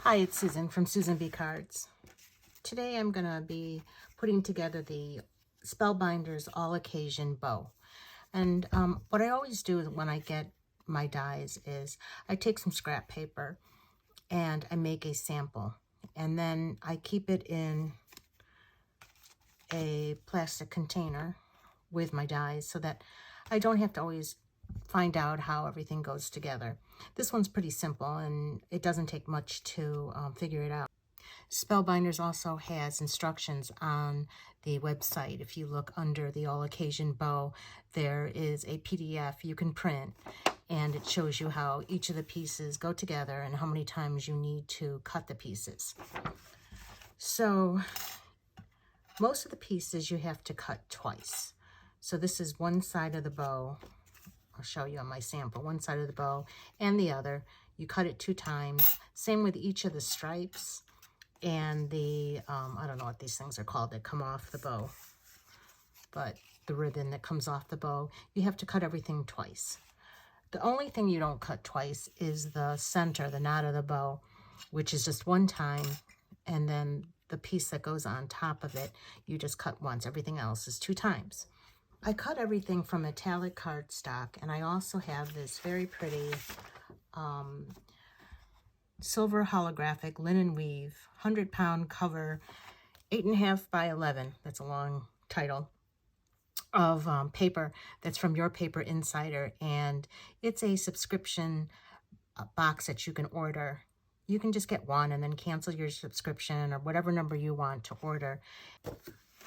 Hi, it's Susan from Susan B Cards. Today I'm going to be putting together the Spellbinders All Occasion Bow. And what I always do when I get my dies is I take some scrap paper and I make a sample. And then I keep it in a plastic container with my dies so that I don't have to always find out how everything goes together. This one's pretty simple and it doesn't take much to figure it out. Spellbinders also has instructions on the website. If you look under the All Occasion Bow, there is a PDF you can print and it shows you how each of the pieces go together and how many times you need to cut the pieces. So most of the pieces you have to cut twice. So this is one side of the bow. I'll show you on my sample, one side of the bow and the other. You cut it 2 times. Same with each of the stripes and the, I don't know what these things are called that come off the bow, but the ribbon that comes off the bow, you have to cut everything twice. The only thing you don't cut twice is the center, the knot of the bow, which is just 1 time, and then the piece that goes on top of it, you just cut once. Everything else is 2 times. I cut everything from metallic cardstock, and I also have this very pretty silver holographic linen weave 100-pound cover, 8.5 by 11. That's a long title of paper that's from Your Paper Insider, and it's a subscription box that you can order. You can just get one and then cancel your subscription or whatever number you want to order.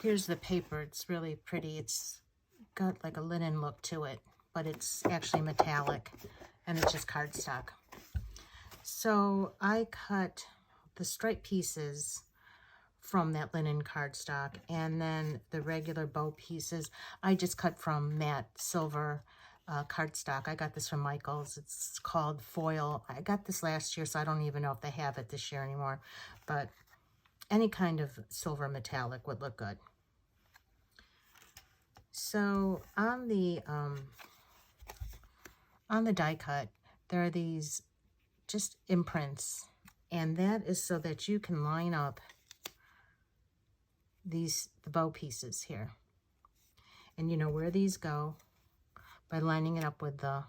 Here's the paper. It's really pretty. It's got like a linen look to it, but it's actually metallic and it's just cardstock. So I cut the striped pieces from that linen cardstock, and then the regular bow pieces I just cut from matte silver cardstock. I got this from Michael's. It's called Foil. I got this last year, so I don't even know if they have it this year anymore, but any kind of silver metallic would look good. So on the die cut, there are these just imprints, and that is so that you can line up the bow pieces here, and you know where these go by lining it up with the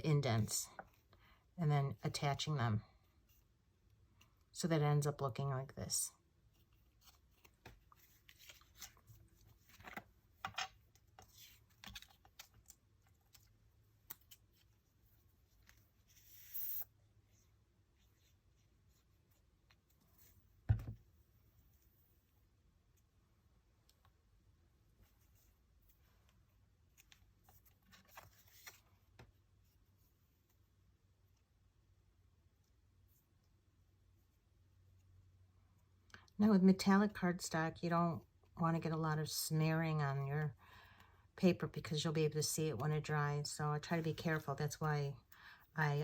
indents and then attaching them so that it ends up looking like this. Now with metallic cardstock, you don't want to get a lot of smearing on your paper because you'll be able to see it when it dries. So I try to be careful. That's why I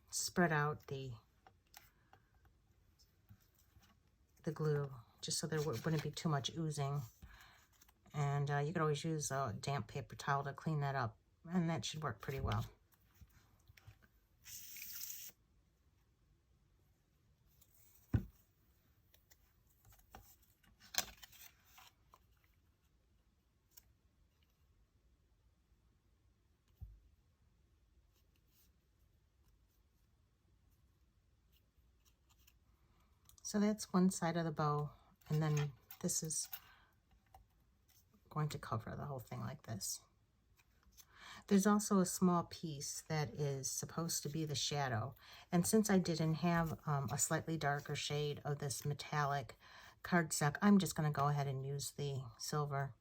spread out the glue just so there wouldn't be too much oozing. And you could always use a damp paper towel to clean that up, and that should work pretty well. So that's one side of the bow, and then this is going to cover the whole thing like this. There's also a small piece that is supposed to be the shadow, and since I didn't have a slightly darker shade of this metallic cardstock, I'm just going to go ahead and use the silver.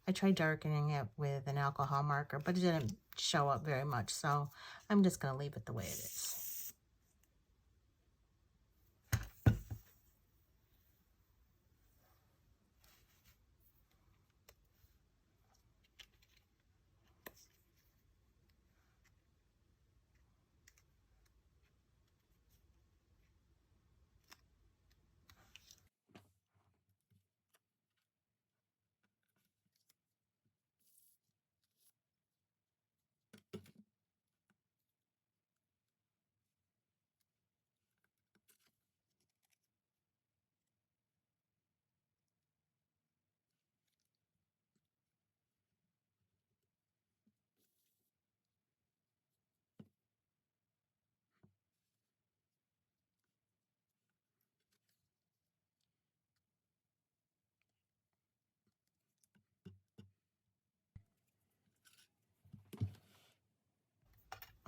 I tried darkening it with an alcohol marker, but it didn't show up very much, so I'm just going to leave it the way it is.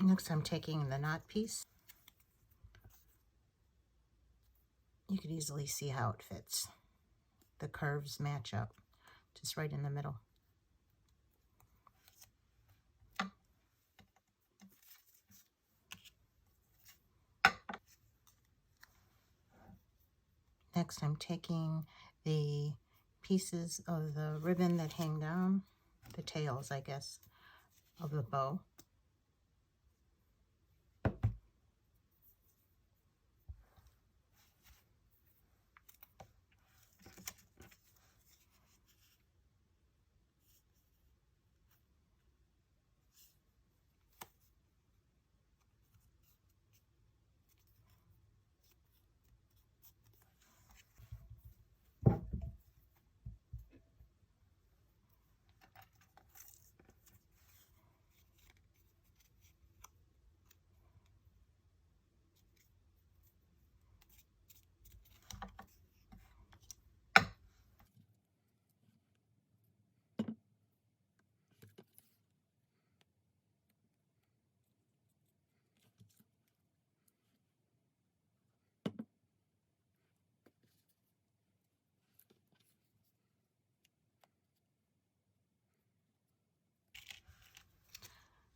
Next, I'm taking the knot piece. You can easily see how it fits. The curves match up, just right in the middle. Next, I'm taking the pieces of the ribbon that hang down, the tails, I guess, of the bow.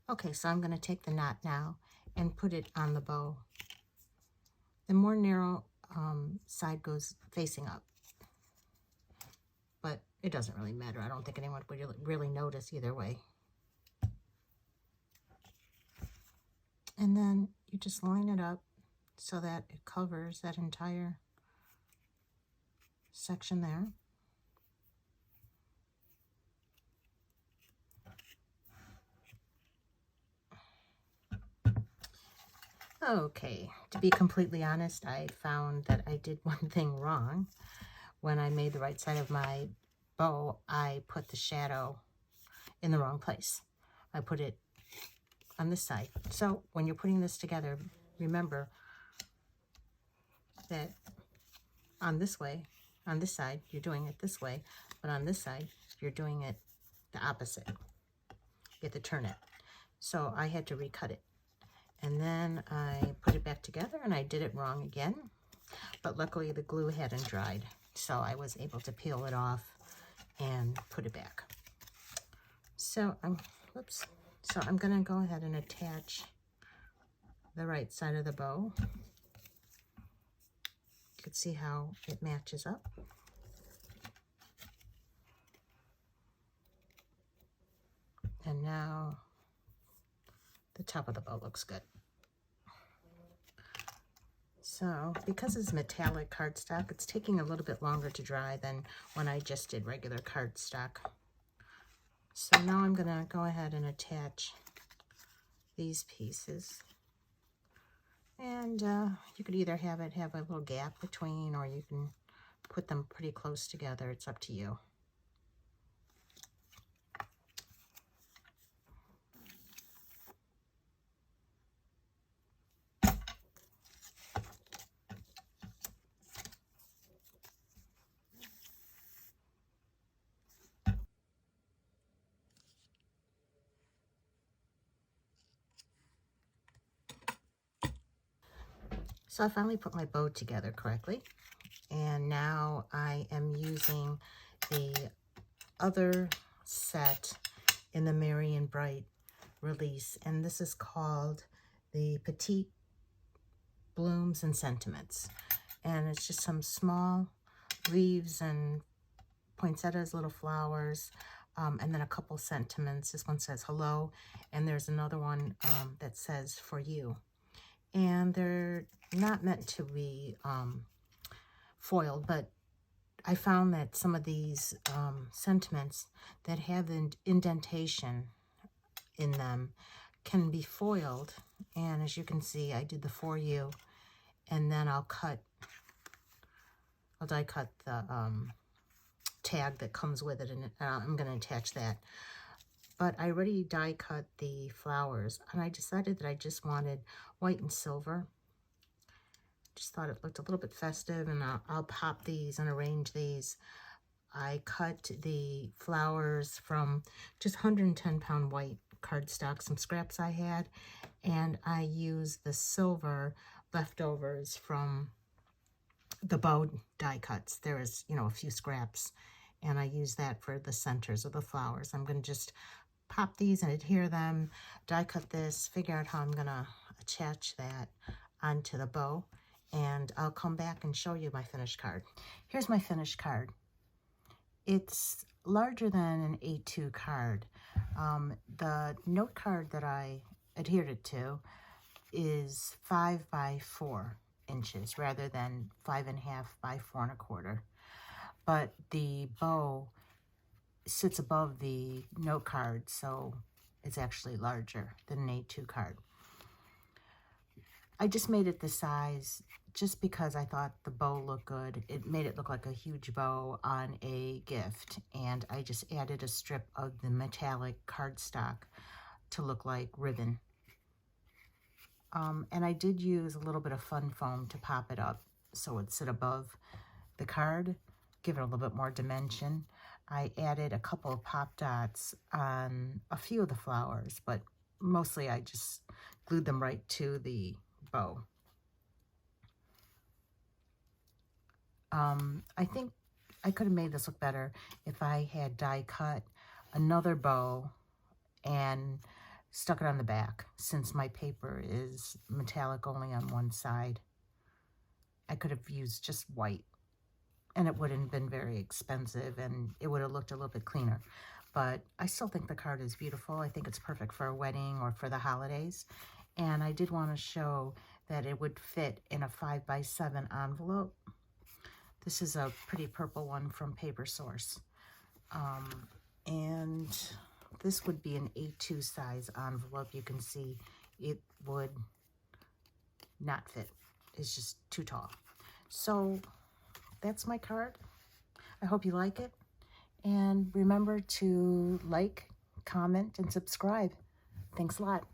Okay, so I'm going to take the knot now and put it on the bow. The more narrow side goes facing up, but it doesn't really matter. I don't think anyone would really notice either way. And then you just line it up so that it covers that entire section there. Okay, to be completely honest, I found that I did one thing wrong. When I made the right side of my bow, I put the shadow in the wrong place. I put it on this side. So when you're putting this together, remember that on this side, you're doing it this way, but on this side, you're doing it the opposite. You have to turn it. So I had to recut it. And then I put it back together and I did it wrong again. But luckily the glue hadn't dried, so I was able to peel it off and put it back. So I'm going to go ahead and attach the right side of the bow. You can see how it matches up. And now the top of the bow looks good. So because it's metallic cardstock, it's taking a little bit longer to dry than when I just did regular cardstock. So now I'm going to go ahead and attach these pieces. And you could either have a little gap between, or you can put them pretty close together. It's up to you. So I finally put my bow together correctly, and now I am using the other set in the Merry and Bright release, and this is called the Petite Blooms and Sentiments, and it's just some small leaves and poinsettias, little flowers, and then a couple sentiments. This one says hello, and there's another one that says for you. And they're not meant to be foiled, but I found that some of these sentiments that have an indentation in them can be foiled. And as you can see, I did the for you, and then I'll die cut the tag that comes with it, and I'm going to attach that. But I already die cut the flowers, and I decided that I just wanted white and silver. Just thought it looked a little bit festive, and I'll pop these and arrange these. I cut the flowers from just 110 pound white cardstock, some scraps I had, and I used the silver leftovers from the bow die cuts. There is, you know, a few scraps, and I use that for the centers of the flowers. I'm going to just pop these and adhere them, die cut this, figure out how I'm going to attach that onto the bow, and I'll come back and show you my finished card. Here's my finished card. It's larger than an A2 card. The note card that I adhered it to is 5 by 4 inches rather than 5.5 by 4 1/4. But the bow sits above the note card, so it's actually larger than an A2 card. I just made it the size just because I thought the bow looked good. It made it look like a huge bow on a gift, and I just added a strip of the metallic cardstock to look like ribbon. And I did use a little bit of fun foam to pop it up so it'd sit above the card, give it a little bit more dimension. I added a couple of pop dots on a few of the flowers, but mostly I just glued them right to the bow. I think I could have made this look better if I had die cut another bow and stuck it on the back, since my paper is metallic only on one side. I could have used just white, and it wouldn't have been very expensive, and it would have looked a little bit cleaner. But I still think the card is beautiful. I think it's perfect for a wedding or for the holidays. And I did want to show that it would fit in a 5 by 7 envelope. This is a pretty purple one from Paper Source. And this would be an A2 size envelope. You can see it would not fit. It's just too tall. So that's my card. I hope you like it. And remember to like, comment, and subscribe. Thanks a lot.